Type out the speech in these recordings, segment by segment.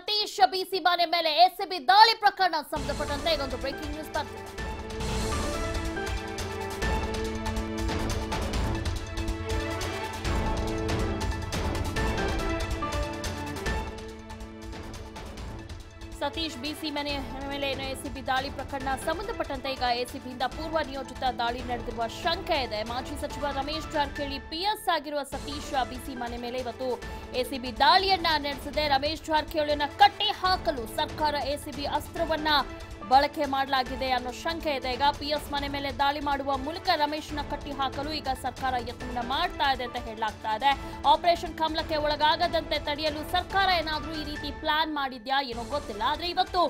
ಸತೀಶ್ ಬಿಸಿ ಮನೆ ಮೇಲೆ ಎಸಿಬಿ ದಾಳಿ ಪ್ರಕರಣ ಸಂಬಂಧಪಟ್ಟಂತೆ ಈಗೊಂದು ಬ್ರೇಕಿಂಗ್ ನ್ಯೂಸ್ ಬರ್ತಿದೆ. ಸತೀಶ್ ಬಿಸಿ ಮನೆ ಮೇಲೆ ಎಸಿಬಿ ದಾಳಿ ಪ್ರಕರಣ ಸಂಬಂಧಪಟ್ಟಂತೆ ಈಗ ಎಸಿಬಿಯಿಂದ ಪೂರ್ವ ನಿಯೋಜಿತ ದಾಳಿ ನಡೆದಿರುವ ಶಂಕೆ ಇದೆ. ಮಾಜಿ ಸಚಿವ ರಮೇಶ್ ಜಾರಕಿಹೊಳಿ ಪಿಎಸ್ ಆಗಿರುವ ಸತೀಶ್ ಬಿಸಿ ಮನೆ ಮೇಲೆ ಇವತ್ತು ಎಸಿಬಿ ದಾಳಿಯನ್ನ ನಡೆಸಿದೆ. ರಮೇಶ್ ಜಾರಕಿಹೊಳಿಯನ್ನ ಕಟ್ಟಿ ಹಾಕಲು ಸರ್ಕಾರ ಎಸಿಬಿ ಅಸ್ತ್ರವನ್ನ ಬಳಕೆ ಮಾಡಲಾಗಿದೆ ಅನ್ನೋ ಶಂಕೆ ಇದೆ. ಈಗ ಪಿಎಸ್ ಮನೆ ಮೇಲೆ ದಾಳಿ ಮಾಡುವ ಮೂಲಕ ರಮೇಶ್ನ ಕಟ್ಟಿ ಹಾಕಲು ಈಗ ಸರ್ಕಾರ ಯತ್ನ ಮಾಡ್ತಾ ಇದೆ ಅಂತ ಹೇಳಲಾಗ್ತಾ ಇದೆ. ಆಪರೇಷನ್ ಕಮಲಕ್ಕೆ ಒಳಗಾಗದಂತೆ ತಡೆಯಲು ಸರ್ಕಾರ ಏನಾದ್ರೂ ಈ ರೀತಿ ಪ್ಲಾನ್ ಮಾಡಿದ್ಯಾ ಏನೋ ಗೊತ್ತಿಲ್ಲ. ಆದ್ರೆ ಇವತ್ತು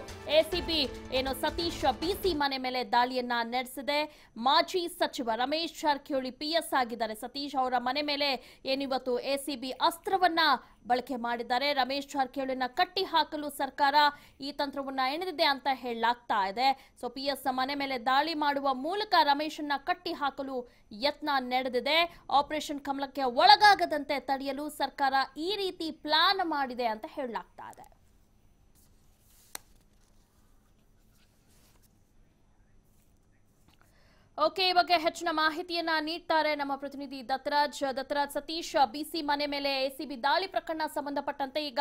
ಎಸಿಬಿ ಏನು ಸತೀಶ್ ಬಿಸಿ ಮನೆ ಮೇಲೆ ದಾಳಿಯನ್ನ ನಡೆಸಿದೆ. ಮಾಜಿ ಸಚಿವ ರಮೇಶ್ ಜಾರಕಿಹೊಳಿ ಪಿಎಸ್ ಆಗಿದ್ದಾರೆ. ಸತೀಶ್ ಅವರ ಮನೆ ಮೇಲೆ ಏನಿವತ್ತು ಎಸಿಬಿ ಅಸ್ತ್ರವನ್ನ ಬಳಕೆ ಮಾಡಿದ್ದಾರೆ. ರಮೇಶ್ ಜಾರಕಿಹೊಳಿಯನ್ನ ಕಟ್ಟಿ ಹಾಕಲು ಸರ್ಕಾರ ಈ ತಂತ್ರವನ್ನ ಎಣೆದಿದೆ ಅಂತ ಹೇಳಲಾಗ್ತಾ ಇದೆ. ಸೊ ಪಿಎಸ್ ಮನೆ ಮೇಲೆ ದಾಳಿ ಮಾಡುವ ಮೂಲಕ ರಮೇಶನ್ನ ಕಟ್ಟಿ ಹಾಕಲು ಯತ್ನ ನಡೆದಿದೆ. ಆಪರೇಷನ್ ಕಮಲಕ್ಕೆ ಒಳಗಾಗದಂತೆ ತಡೆಯಲು ಸರ್ಕಾರ ಈ ರೀತಿ ಪ್ಲಾನ್ ಮಾಡಿದೆ ಅಂತ ಹೇಳಲಾಗ್ತಾ ಇದೆ. ಓಕೆ, ಈ ಬಗ್ಗೆ ಹೆಚ್ಚಿನ ಮಾಹಿತಿಯನ್ನ ನೀಡ್ತಾರೆ ನಮ್ಮ ಪ್ರತಿನಿಧಿ ದತ್ತರಾಜ್. ಸತೀಶ್ ಬಿಸಿ ಮನೆ ಮೇಲೆ ಎಸಿಬಿ ದಾಳಿ ಪ್ರಕರಣ ಸಂಬಂಧಪಟ್ಟಂತೆ ಈಗ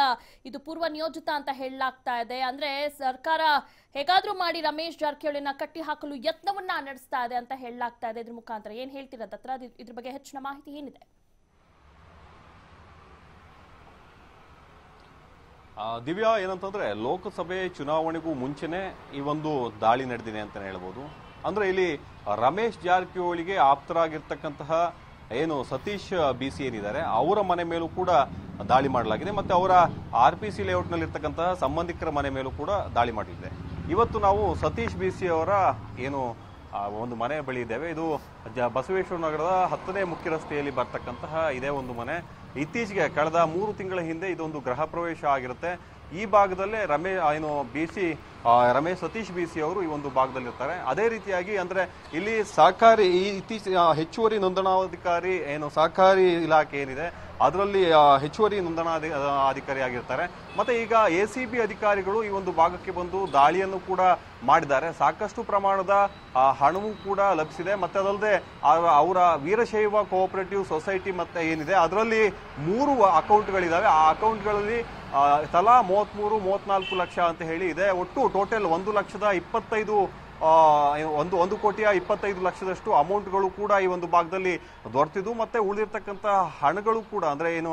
ಇದು ಪೂರ್ವ ನಿಯೋಜಿತ ಅಂತ ಹೇಳಲಾಗ್ತಾ ಇದೆ. ಅಂದ್ರೆ ಸರ್ಕಾರ ಹೇಗಾದ್ರೂ ಮಾಡಿ ರಮೇಶ್ ಜಾರಕಿಹೊಳಿನ ಕಟ್ಟಿ ಹಾಕಲು ಯತ್ನವನ್ನ ನಡೆಸ್ತಾ ಇದೆ ಅಂತ ಹೇಳಲಾಗ್ತಾ ಇದೆ. ಇದ್ರ ಮುಖಾಂತರ ಏನ್ ಹೇಳ್ತೀರಾ ದತ್ತರಾಜ್, ಇದ್ರ ಬಗ್ಗೆ ಹೆಚ್ಚಿನ ಮಾಹಿತಿ ಏನಿದೆ? ದಿವ್ಯಾ, ಏನಂತಂದ್ರೆ ಲೋಕಸಭೆ ಚುನಾವಣೆಗೂ ಮುಂಚೆನೆ ಈ ಒಂದು ದಾಳಿ ನಡೆದಿದೆ ಅಂತ ಹೇಳ್ಬೋದು. ಅಂದ್ರೆ ಇಲ್ಲಿ ರಮೇಶ್ ಜಾರಕಿಹೊಳಿಗೆ ಆಪ್ತರಾಗಿರ್ತಕ್ಕಂತಹ ಏನು ಸತೀಶ್ ಬಿಸಿ ಏನಿದ್ದಾರೆ ಅವರ ಮನೆ ಮೇಲೂ ಕೂಡ ದಾಳಿ ಮಾಡಲಾಗಿದೆ. ಮತ್ತೆ ಅವರ RPC ಲೇಔಟ್ ನಲ್ಲಿ ಇರ್ತಕ್ಕಂತಹ ಸಂಬಂಧಿಕರ ಮನೆ ಮೇಲೂ ಕೂಡ ದಾಳಿ ಮಾಡಲಿದೆ. ಇವತ್ತು ನಾವು ಸತೀಶ್ ಬಿಸಿ ಅವರ ಏನು ಒಂದು ಮನೆ ಬಳಿ ಇದ್ದೇವೆ. ಇದು ಬಸವೇಶ್ವರ ನಗರದ 10ನೇ ಮುಖ್ಯ ರಸ್ತೆಯಲ್ಲಿ ಬರ್ತಕ್ಕಂತಹ ಇದೇ ಒಂದು ಮನೆ. ಇತ್ತೀಚೆಗೆ ಕಳೆದ 3 ತಿಂಗಳ ಹಿಂದೆ ಇದೊಂದು ಗೃಹ ಪ್ರವೇಶ ಆಗಿರುತ್ತೆ. ಈ ಭಾಗದಲ್ಲೇ ರಮೇಶ್ ಸತೀಶ್ ಬಿಸಿ ಅವರು ಈ ಒಂದು ಭಾಗದಲ್ಲಿ ಇರ್ತಾರೆ. ಅದೇ ರೀತಿಯಾಗಿ ಅಂದ್ರೆ ಇಲ್ಲಿ ಸಹಕಾರಿ ಹೆಚ್ಚುವರಿ ನೋಂದಣಾಧಿಕಾರಿ ಏನು ಸಹಕಾರಿ ಇಲಾಖೆ ಏನಿದೆ ಅದರಲ್ಲಿ ಹೆಚ್ಚುವರಿ ನೋಂದಣಾಧಿಕಾರಿ ಆಗಿರ್ತಾರೆ. ಮತ್ತೆ ಈಗ ಎಸಿಬಿ ಅಧಿಕಾರಿಗಳು ಈ ಒಂದು ಭಾಗಕ್ಕೆ ಬಂದು ದಾಳಿಯನ್ನು ಕೂಡ ಮಾಡಿದ್ದಾರೆ. ಸಾಕಷ್ಟು ಪ್ರಮಾಣದ ಹಣವೂ ಕೂಡ ಲಭಿಸಿದೆ. ಮತ್ತೆ ಅದಲ್ಲದೆ ಅವರ ವೀರಶೈವ ಕೋಆಪರೇಟಿವ್ ಸೊಸೈಟಿ ಮತ್ತೆ ಏನಿದೆ ಅದರಲ್ಲಿ 3 ಅಕೌಂಟ್ಗಳಿದಾವೆ. ಆ ಅಕೌಂಟ್ಗಳಲ್ಲಿ ತಲಾ 33-34 ಲಕ್ಷ ಅಂತ ಹೇಳಿ ಇದೆ. ಒಟ್ಟು ಟೋಟಲ್ 1,25,25 ಲಕ್ಷದಷ್ಟು ಅಮೌಂಟ್ಗಳು ಕೂಡ ಈ ಒಂದು ಭಾಗದಲ್ಲಿ ದೊರೆತಿದ್ದು. ಮತ್ತೆ ಉಳಿದಿರ್ತಕ್ಕಂಥ ಹಣಗಳು ಕೂಡ ಅಂದ್ರೆ ಏನು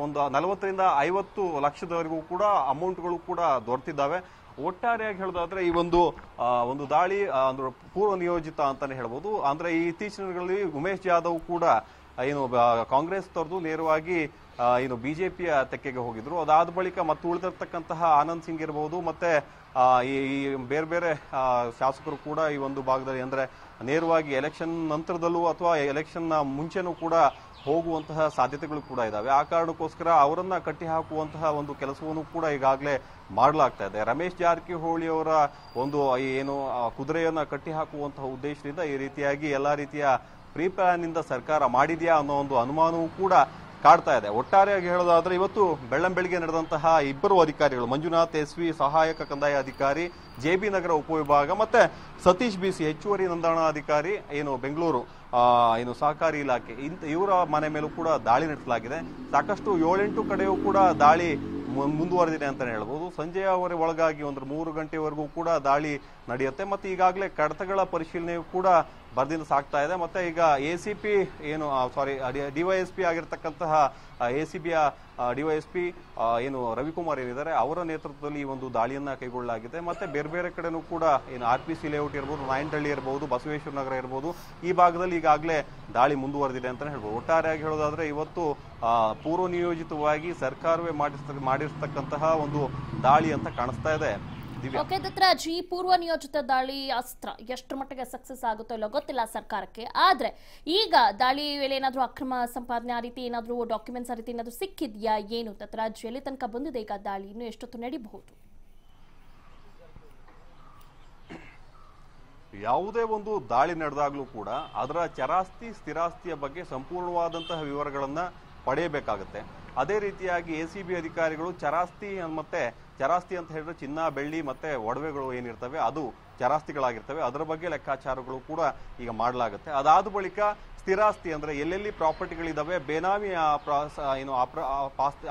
ಒಂದು 40ರಿಂದ 50 ಲಕ್ಷದವರೆಗೂ ಕೂಡ ಅಮೌಂಟ್ಗಳು ಕೂಡ ದೊರೆತಿದ್ದಾವೆ. ಒಟ್ಟಾರೆಯಾಗಿ ಹೇಳೋದಾದ್ರೆ ಈ ಒಂದು ದಾಳಿ ಅಂದ್ರೆ ಪೂರ್ವ ನಿಯೋಜಿತ ಅಂತಾನೆ ಹೇಳ್ಬೋದು. ಅಂದ್ರೆ ಈ ಇತ್ತೀಚಿನ ದಿನಗಳಲ್ಲಿ ಉಮೇಶ್ ಜಾಧವ್ ಕೂಡ ಏನು ಕಾಂಗ್ರೆಸ್ ತೊರೆದು ನೇರವಾಗಿ ಏನು ಬಿಜೆಪಿಯ ತೆಕ್ಕೆಗೆ ಹೋಗಿದ್ರು. ಅದಾದ ಬಳಿಕ ಮತ್ತೆ ಉಳಿದಿರ್ತಕ್ಕಂತಹ ಆನಂದ್ ಸಿಂಗ್ ಇರಬಹುದು ಮತ್ತೆ ಈ ಬೇರೆ ಬೇರೆ ಶಾಸಕರು ಕೂಡ ಈ ಒಂದು ಭಾಗದಲ್ಲಿ ಅಂದ್ರೆ ನೇರವಾಗಿ ಎಲೆಕ್ಷನ್ ನಂತರದಲ್ಲೂ ಅಥವಾ ಎಲೆಕ್ಷನ್ ಮುಂಚೆನೂ ಕೂಡ ಹೋಗುವಂತಹ ಸಾಧ್ಯತೆಗಳು ಕೂಡ ಇದಾವೆ. ಆ ಕಾರಣಕ್ಕೋಸ್ಕರ ಅವರನ್ನ ಕಟ್ಟಿ ಹಾಕುವಂತಹ ಒಂದು ಕೆಲಸವನ್ನು ಕೂಡ ಈಗಾಗಲೇ ಮಾಡಲಾಗ್ತಾ ಇದೆ. ರಮೇಶ್ ಜಾರಕಿಹೊಳಿ ಅವರ ಒಂದು ಏನು ಕುದುರೆಯನ್ನ ಕಟ್ಟಿ ಹಾಕುವಂತಹ ಉದ್ದೇಶದಿಂದ ಈ ರೀತಿಯಾಗಿ ಎಲ್ಲಾ ರೀತಿಯ ಪ್ರೀ ಪ್ಲಾನ್ ಇಂದ ಸರ್ಕಾರ ಮಾಡಿದ್ಯಾ ಅನ್ನೋ ಒಂದು ಅನುಮಾನವೂ ಕೂಡ ಕಾಡ್ತಾ ಇದೆ. ಒಟ್ಟಾರೆಯಾಗಿ ಹೇಳೋದಾದ್ರೆ ಇವತ್ತು ಬೆಳ್ಳಂಬೆಳಿಗ್ಗೆ ನಡೆದಂತಹ 2 ಅಧಿಕಾರಿಗಳು ಮಂಜುನಾಥ್ SV ಸಹಾಯಕ ಕಂದಾಯ ಅಧಿಕಾರಿ JB ನಗರ ಉಪವಿಭಾಗ ಮತ್ತೆ ಸತೀಶ್ ಬಿಸಿ ಹೆಚ್ಚುವರಿ ನೋಂದಣಾಧಿಕಾರಿ ಏನು ಬೆಂಗಳೂರು ಏನು ಸಹಕಾರಿ ಇಲಾಖೆ ಇವರ ಮನೆ ಮೇಲೂ ಕೂಡ ದಾಳಿ ನಡೆಸಲಾಗಿದೆ. ಸಾಕಷ್ಟು 7-8 ಕಡೆಯೂ ಕೂಡ ದಾಳಿ ಮುಂದುವರೆದಿದೆ ಅಂತಾನೆ ಹೇಳ್ಬೋದು. ಸಂಜೆಯವರೆ ಒಳಗಾಗಿ 3 ಗಂಟೆವರೆಗೂ ಕೂಡ ದಾಳಿ ನಡೆಯುತ್ತೆ. ಮತ್ತೆ ಈಗಾಗಲೇ ಕಡತಗಳ ಪರಿಶೀಲನೆಯೂ ಕೂಡ ಬರ್ದಿಂದ ಸಾಗ್ತಾ ಇದೆ. ಮತ್ತೆ ಈಗ DYSP ಆಗಿರ್ತಕ್ಕಂತಹ ಎಸಿಬಿಯ DYSP ಏನು ರವಿಕುಮಾರ್ ಏನಿದ್ದಾರೆ ಅವರ ನೇತೃತ್ವದಲ್ಲಿ ಈ ಒಂದು ದಾಳಿಯನ್ನ ಕೈಗೊಳ್ಳಲಾಗಿದೆ. ಮತ್ತೆ ಬೇರೆ ಬೇರೆ ಕಡೆನೂ ಕೂಡ ಏನು RPC ಲೇಔಟ್ ಇರಬಹುದು, ನಾಯಂಡಹಳ್ಳಿ ಇರಬಹುದು, ಬಸವೇಶ್ವರ ನಗರ ಇರಬಹುದು, ಈ ಭಾಗದಲ್ಲಿ ಈಗಾಗಲೇ ದಾಳಿ ಮುಂದುವರೆದಿದೆ ಅಂತಾನೆ ಹೇಳ್ಬೋದು. ಒಟ್ಟಾರೆಯಾಗಿ ಹೇಳೋದಾದ್ರೆ ಇವತ್ತು ಪೂರ್ವ ನಿಯೋಜಿತವಾಗಿ ಸರ್ಕಾರವೇ ಮಾಡಿರ್ತಕ್ಕಂತಹ ಒಂದು ದಾಳಿ ಅಂತ ಕಾಣಿಸ್ತಾ ಇದೆ. ಓಕೆ ದತ್ತರಾಜ್, ಈ ಪೂರ್ವ ನಿಯೋಜಿತ ದಾಳಿ ಅಸ್ತ್ರ ಎಷ್ಟು ಮಟ್ಟಿಗೆ ಸಕ್ಸಸ್ ಆಗುತ್ತೋ ಇಲ್ಲ ಗೊತ್ತಿಲ್ಲ ಸರ್ಕಾರಕ್ಕೆ. ಆದ್ರೆ ಈಗ ದಾಳಿ ವೇಳೆ ಏನಾದ್ರೂ ಅಕ್ರಮ ಸಂಪಾದನೆ ಆ ರೀತಿ ಏನಾದ್ರೂ ಡಾಕ್ಯುಮೆಂಟ್ಸ್ ಆ ರೀತಿ ಏನಾದ್ರೂ ಸಿಕ್ಕಿದ್ಯಾ ಏನು ದತ್ತರಾಜ್? ಎಲ್ಲಿ ತನಕ ಬಂದಿದೆ ಈಗ ದಾಳಿ? ಇನ್ನು ಎಷ್ಟೊತ್ತು ನಡೀಬಹುದು? ಯಾವುದೇ ಒಂದು ದಾಳಿ ನಡೆದಾಗ್ಲೂ ಕೂಡ ಅದರ ಚರಾಸ್ತಿ ಸ್ಥಿರಾಸ್ತಿಯ ಬಗ್ಗೆ ಸಂಪೂರ್ಣವಾದಂತಹ ವಿವರಗಳನ್ನ ಪಡೆಯಬೇಕಾಗುತ್ತೆ. ಅದೇ ರೀತಿಯಾಗಿ ಎಸಿಬಿ ಅಧಿಕಾರಿಗಳು ಚರಾಸ್ತಿ ಅಂತ ಹೇಳಿದ್ರೆ ಚಿನ್ನ, ಬೆಳ್ಳಿ ಮತ್ತೆ ಒಡವೆಗಳು ಏನಿರ್ತವೆ ಅದು ಚರಾಸ್ತಿಗಳಾಗಿರ್ತವೆ, ಅದರ ಬಗ್ಗೆ ಲೆಕ್ಕಾಚಾರಗಳು ಕೂಡ ಈಗ ಮಾಡಲಾಗುತ್ತೆ. ಅದಾದ ಬಳಿಕ ಸ್ಥಿರಾಸ್ತಿ ಅಂದ್ರೆ ಎಲ್ಲೆಲ್ಲಿ ಪ್ರಾಪರ್ಟಿಗಳಿದಾವೆ, ಬೇನಾಮಿ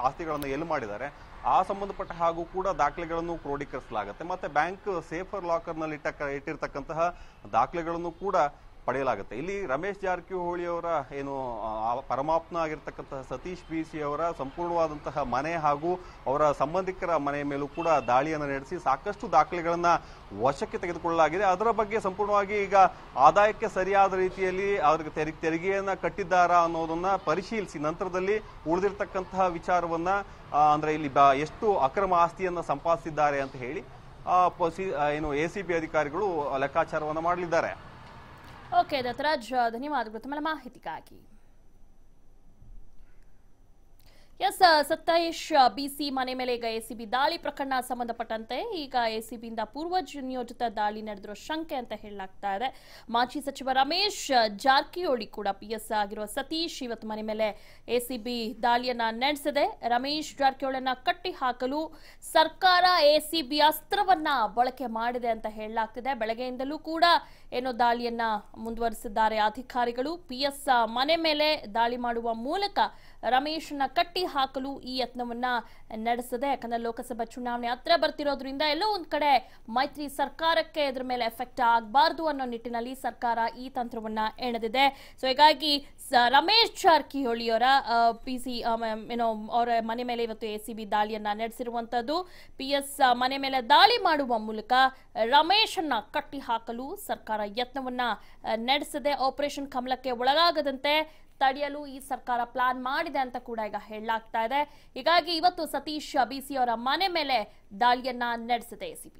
ಆಸ್ತಿಗಳನ್ನು ಎಲ್ಲಿ ಮಾಡಿದ್ದಾರೆ ಆ ಸಂಬಂಧಪಟ್ಟ ಹಾಗೂ ಕೂಡ ದಾಖಲೆಗಳನ್ನು ಕ್ರೋಢೀಕರಿಸಲಾಗುತ್ತೆ. ಮತ್ತೆ ಬ್ಯಾಂಕ್ ಸೇಫರ್ ಲಾಕರ್ ನಲ್ಲಿ ಇಟ್ಟಿರ್ತಕ್ಕಂತಹ ದಾಖಲೆಗಳನ್ನು ಕೂಡ ಪಡೆಯಲಾಗುತ್ತೆ. ಇಲ್ಲಿ ರಮೇಶ್ ಜಾರಕಿಹೊಳಿ ಅವರ ಪರಮಾಪ್ನ ಆಗಿರ್ತಕ್ಕಂತಹ ಸತೀಶ್ BC ಅವರ ಸಂಪೂರ್ಣವಾದಂತಹ ಮನೆ ಹಾಗೂ ಅವರ ಸಂಬಂಧಿಕರ ಮನೆಯ ಮೇಲೂ ಕೂಡ ದಾಳಿಯನ್ನು ನಡೆಸಿ ಸಾಕಷ್ಟು ದಾಖಲೆಗಳನ್ನ ವಶಕ್ಕೆ ತೆಗೆದುಕೊಳ್ಳಲಾಗಿದೆ. ಅದರ ಬಗ್ಗೆ ಸಂಪೂರ್ಣವಾಗಿ ಈಗ ಆದಾಯಕ್ಕೆ ಸರಿಯಾದ ರೀತಿಯಲ್ಲಿ ಅವ್ರಿಗೆ ತೆರಿಗೆಯನ್ನ ಕಟ್ಟಿದ್ದಾರಾ ಅನ್ನೋದನ್ನ ಪರಿಶೀಲಿಸಿ ನಂತರದಲ್ಲಿ ಉಳಿದಿರ್ತಕ್ಕಂತಹ ವಿಚಾರವನ್ನ ಅಂದ್ರೆ ಇಲ್ಲಿ ಎಷ್ಟು ಅಕ್ರಮ ಆಸ್ತಿಯನ್ನ ಸಂಪಾದಿಸಿದ್ದಾರೆ ಅಂತ ಹೇಳಿ ACB ಅಧಿಕಾರಿಗಳು ಲೆಕ್ಕಾಚಾರವನ್ನ ಮಾಡಲಿದ್ದಾರೆ. ಓಕೆ ದತ್ತರಾಜ್, ಧನ್ಯವಾದಗಳು ತಮ್ಮ ಮಾಹಿತಿಗಾಗಿ. ಎಸ್, ಸತೀಶ್ BC ಮನೆ ಮೇಲೆ ಈಗ ACB ದಾಳಿ ಪ್ರಕರಣ ಸಂಬಂಧಪಟ್ಟಂತೆ ಈಗ ACBಯಿಂದ ಪೂರ್ವ ನಿಯೋಜಿತ ದಾಳಿ ನಡೆದಿರೋ ಶಂಕೆ ಅಂತ ಹೇಳಲಾಗ್ತಾ ಇದೆ. ಮಾಜಿ ಸಚಿವ ರಮೇಶ್ ಜಾರಕಿಹೊಳಿ ಕೂಡ PS ಆಗಿರುವ ಸತೀಶ್ ಇವತ್ತು ಮನೆ ಮೇಲೆ ACB ದಾಳಿಯನ್ನ ನಡೆಸಿದೆ. ರಮೇಶ್ ಜಾರಕಿಹೊಳಿಯನ್ನ ಕಟ್ಟಿ ಹಾಕಲು ಸರ್ಕಾರ ACB ಅಸ್ತ್ರವನ್ನ ಬಳಕೆ ಮಾಡಿದೆ ಅಂತ ಹೇಳಲಾಗ್ತಿದೆ. ಬೆಳಗ್ಗೆಯಿಂದಲೂ ಕೂಡ ದಾಳಿಯನ್ನ ಮುಂದುವರಿಸಿದ್ದಾರೆ ಅಧಿಕಾರಿಗಳು. PS ಮನೆ ಮೇಲೆ ದಾಳಿ ಮಾಡುವ ಮೂಲಕ ರಮೇಶ್ನ ಕಟ್ಟಿ ಹಾಕಲು ಈ ಯತ್ನವನ್ನ ನಡೆಸಿದೆ. ಯಾಕಂದ್ರೆ ಲೋಕಸಭಾ ಚುನಾವಣೆ ಹತ್ರ ಬರ್ತಿರೋದ್ರಿಂದ ಎಲ್ಲೋ ಒಂದ್ ಕಡೆ ಮೈತ್ರಿ ಸರ್ಕಾರಕ್ಕೆ ಇದ್ರ ಮೇಲೆ ಎಫೆಕ್ಟ್ ಆಗಬಾರ್ದು ಅನ್ನೋ ನಿಟ್ಟಿನಲ್ಲಿ ಸರ್ಕಾರ ಈ ತಂತ್ರವನ್ನ ಎಣೆದಿದೆ. ಸೊ ಹೀಗಾಗಿ ರಮೇಶ್ ಜಾರಕಿಹೊಳಿಯವರ PC ಅವರ ಮನೆ ಮೇಲೆ ಇವತ್ತು ACB ದಾಳಿಯನ್ನ ನಡೆಸಿರುವಂತದ್ದು. PS ಮನೆ ಮೇಲೆ ದಾಳಿ ಮಾಡುವ ಮೂಲಕ ರಮೇಶನ್ನ ಕಟ್ಟಿ ಹಾಕಲು ಸರ್ಕಾರ ಯತ್ನವನ್ನ ನಡೆಸಿದೆ. ಆಪರೇಷನ್ ಕಮಲಕ್ಕೆ ಒಳಗಾಗದಂತೆ ತಡೆಯಲು ಈ ಸರ್ಕಾರ ಪ್ಲಾನ್ ಮಾಡಿದೆ ಅಂತ ಕೂಡ ಈಗ ಹೇಳಲಾಗ್ತಾ ಇದೆ. ಹೀಗಾಗಿ ಇವತ್ತು ಸತೀಶ್ BC ಅವರ ಮನೆ ಮೇಲೆ ದಾಳಿಯನ್ನ ನಡೆಸಿದೆ ACB.